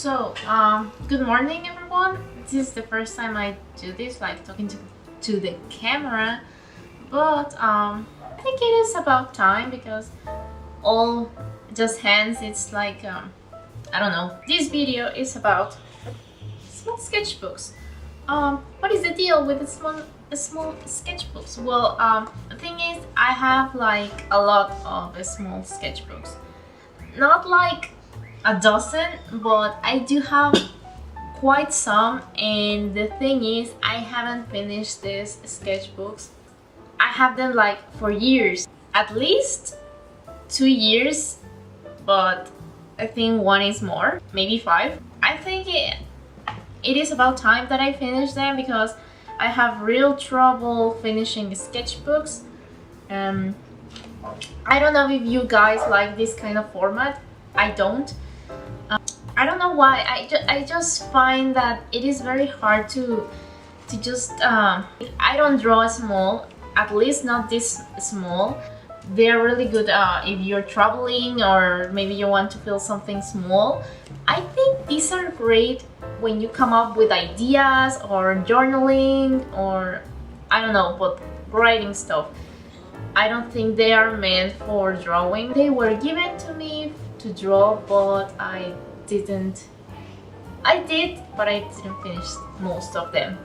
Good morning, everyone. This is the first time I do this, like talking to the camera, but I think it is about time because all just hands. It's like I don't know. This video is about small sketchbooks. What is the deal with the small sketchbooks? Well, the thing is, I have like a lot of small sketchbooks. Not like a dozen, but I do have quite some, and the thing is I haven't finished these sketchbooks. I have them like for years, at least 2 years, but I think one is more, maybe 5. I think it is about time that I finish them because I have real trouble finishing sketchbooks. I don't know if you guys like this kind of format. I don't. I don't know why. I just find that it is very hard to just I don't draw small, at least not this small. They're really good if you're traveling or maybe you want to feel something small. I think these are great when you come up with ideas or journaling or I don't know, but writing stuff. I don't think they are meant for drawing. They were given to me to draw, but I did, but I didn't finish most of them,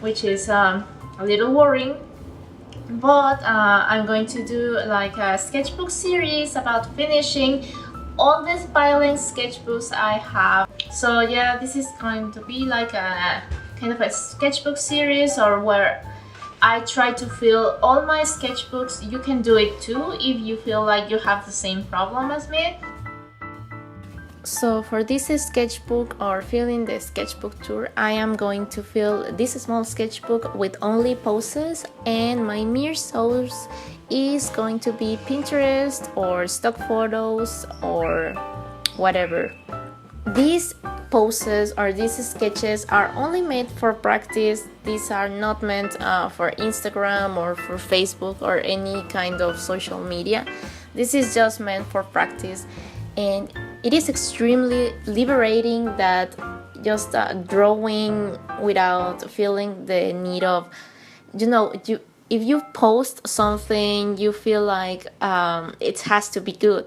which is a little worrying. But I'm going to do like a sketchbook series about finishing all these violent sketchbooks I have. So yeah, this is going to be like a kind of a sketchbook series, or where I try to fill all my sketchbooks. You can do it too if you feel like you have the same problem as me. So for this sketchbook, or filling the sketchbook tour, I am going to fill this small sketchbook with only poses, and my mere source is going to be Pinterest or stock photos or whatever. These poses or these sketches are only made for practice. These are not meant for Instagram or for Facebook or any kind of social media. This is just meant for practice, and it is extremely liberating that just drawing without feeling the need of, if you post something, you feel like it has to be good.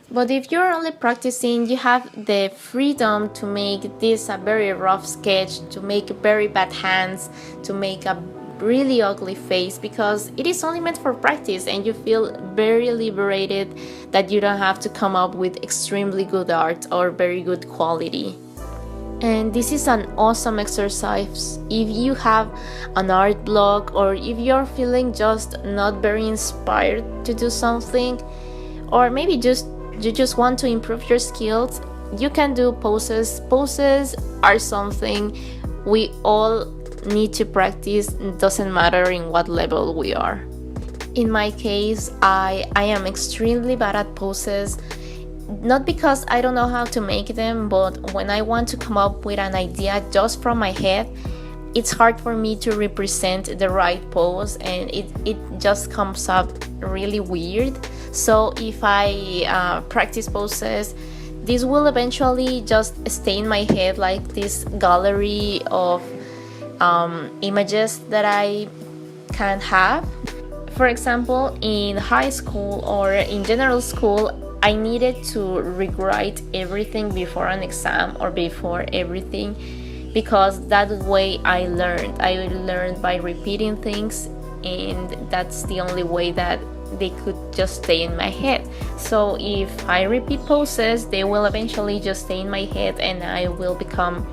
But if you're only practicing, you have the freedom to make this a very rough sketch, to make very bad hands, to make a really ugly face, because it is only meant for practice, and you feel very liberated that you don't have to come up with extremely good art or very good quality. And this is an awesome exercise if you have an art block, or if you're feeling just not very inspired to do something, or maybe you just want to improve your skills. You can do poses. Poses are something we all need to practice. It doesn't matter in what level we are. In my case, I am extremely bad at poses, not because I don't know how to make them, but when I want to come up with an idea just from my head, it's hard for me to represent the right pose, and it just comes up really weird. So if I practice poses, this will eventually just stay in my head like this gallery of images that I can have. For example, in high school or in general school, I needed to rewrite everything before an exam or before everything, because that way I learned by repeating things, and that's the only way that they could just stay in my head. So if I repeat poses, they will eventually just stay in my head, and I will become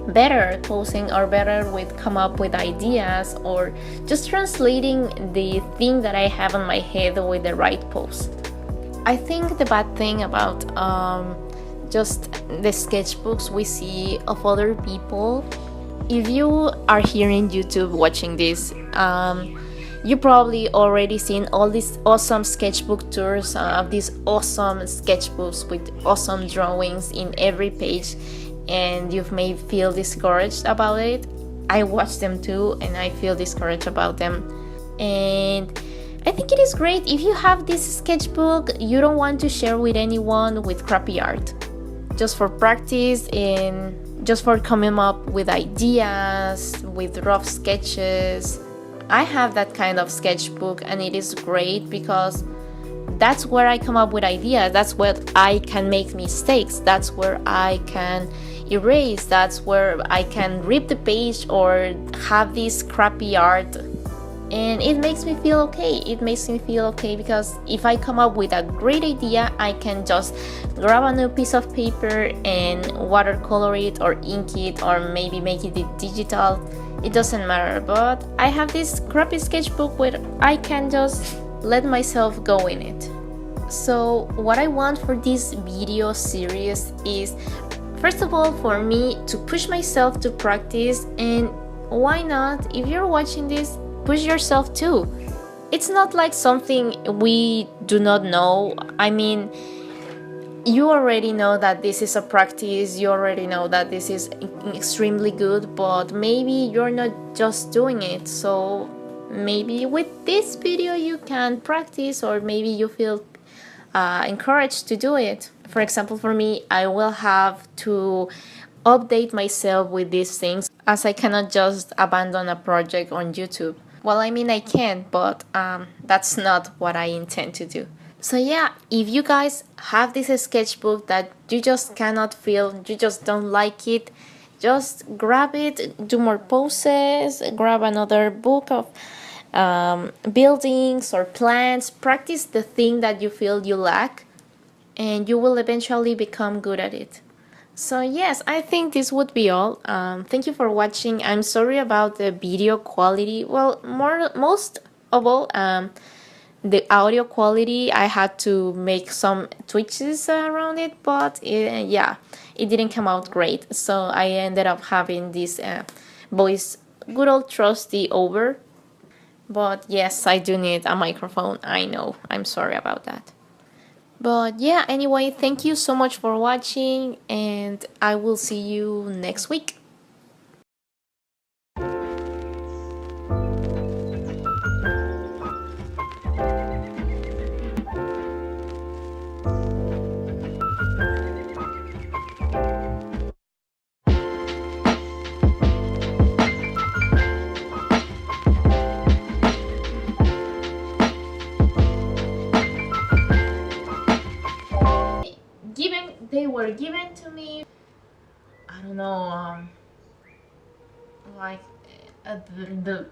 better at posing, or better with come up with ideas, or just translating the thing that I have in my head with the right pose. I think the bad thing about just the sketchbooks we see of other people, if you are here in YouTube watching this, you probably already seen all these awesome sketchbook tours of these awesome sketchbooks with awesome drawings in every page, and you may feel discouraged about it. I watch them too, and I feel discouraged about them. And I think it is great if you have this sketchbook you don't want to share with anyone with crappy art. just for practice and just for coming up with ideas, with rough sketches. I have that kind of sketchbook, and it is great because that's where I come up with ideas. That's where I can make mistakes. That's where I can erase. That's where I can rip the page or have this crappy art. And it makes me feel okay. It makes me feel okay because if I come up with a great idea, I can just grab a new piece of paper and watercolor it or ink it or maybe make it digital. It doesn't matter. But I have this crappy sketchbook where I can just let myself go in it. So what I want for this video series is, first of all, for me to push myself to practice, and why not, if you're watching this, push yourself too. It's not like something we do not know. I mean, you already know that this is a practice, you already know that this is extremely good, but maybe you're not just doing it. So maybe with this video you can practice, or maybe you feel encouraged to do it. For example, for me, I will have to update myself with these things, as I cannot just abandon a project on YouTube. Well, I mean, I can, but that's not what I intend to do. So yeah, if you guys have this sketchbook that you just cannot feel, you just don't like it, just grab it, do more poses, grab another book of buildings or plants, practice the thing that you feel you lack, and you will eventually become good at it. So yes, I think this would be all. Thank you for watching. I'm sorry about the video quality. Well, most of all, the audio quality, I had to make some tweaks around it, but yeah, it didn't come out great. So I ended up having this voice, good old trusty over. But yes, I do need a microphone. I know. I'm sorry about that. But yeah, anyway, thank you so much for watching, and I will see you next week. They were given to me, I don't know, like the